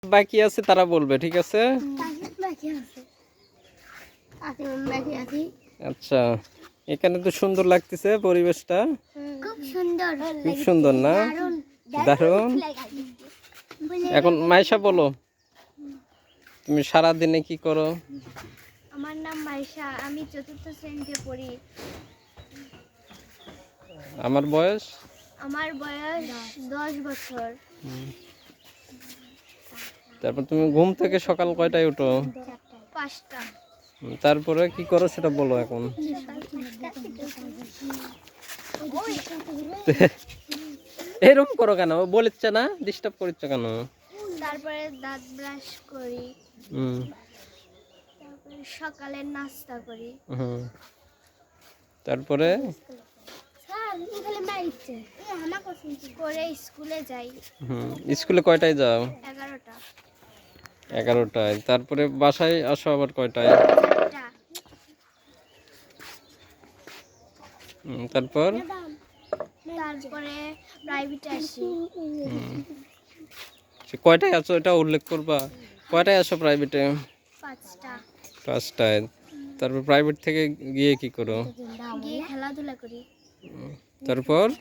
বাকি আছে তারা বলবে, ঠিক আছে? আচ্ছা, এখানে তো সুন্দর লাগতেছে পরিবেশটা, খুব সুন্দর, খুব সুন্দর না? দারুণ। এখন মাইশা বলো, তুমি সারা দিনে কি করো? আমার নাম মাইশা, আমি ৪র্থ শ্রেণীতে পড়ি। আমার বয়স 10 বছর। তারপর তুমি ঘুম থেকে সকাল কয়টায় উঠো? 5টা। তারপরে কি করো সেটা বলো এখন। এরকম করো কেন? বলেছে না, ডিস্টার্ব করছো কেন? তারপরে দাঁত ব্রাশ করি, তারপরে সকালে নাস্তা করি, তারপরে করে স্কুলে যাই। স্কুলে কয়টায় যাও? 11টা। 11টায়। তারপরে বাসায় আসো আবার কয়টায়? 4টা। তারপর তারপরে প্রাইভেটে আসি। কয়টায় আছো এটা উল্লেখ করবা। কয়টায় আসো প্রাইভেটে? 5টা। 5টায়। তারপর প্রাইভেট থেকে গিয়ে কি করো? গিয়ে খেলাধুলা করি। তারপরে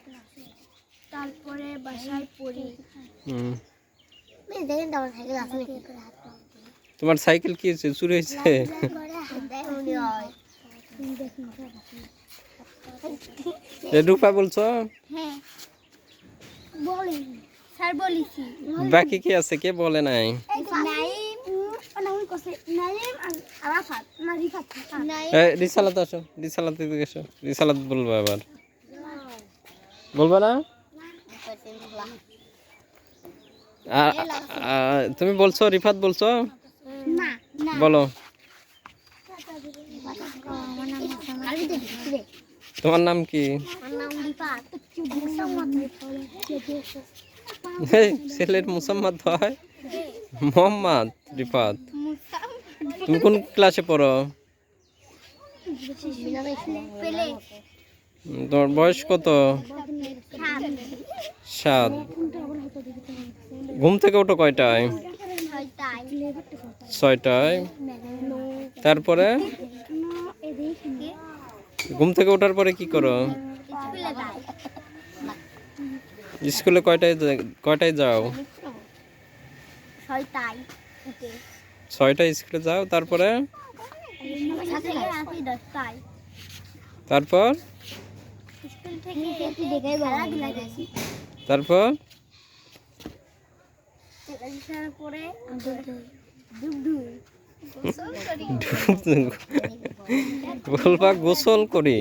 বাসায় পড়ি। তোমার সাইকেল কি হয়েছে? চুরি হয়েছে? রূপা বলছো? হ্যাঁ বলি স্যার, বলেছি। বাকি কি আছে, কে বলে নাই? রিসালাত আসো, রিসালাত দিকে এসো। রিসালাত বলবো আবার, বলবো না? তুমি বলছো, রিফাত বলছো? বলো। তোমার নাম কি? ছেলের মুসাম্মদ হয় মোহাম্মদ রিফাত। তুমি কোন ক্লাসে পড়ো? তোমার বয়স কত? 7। ঘুম থেকে ওঠো কয়টায়? 6টায়। তারপরে ঘুম থেকে ওঠার পরে কি করো? স্কুলে কয়টায় যাও? 6টায় স্কুলে যাও। তারপরে তারপর তারপর বলবা গোসল করি।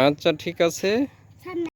আচ্ছা ঠিক আছে।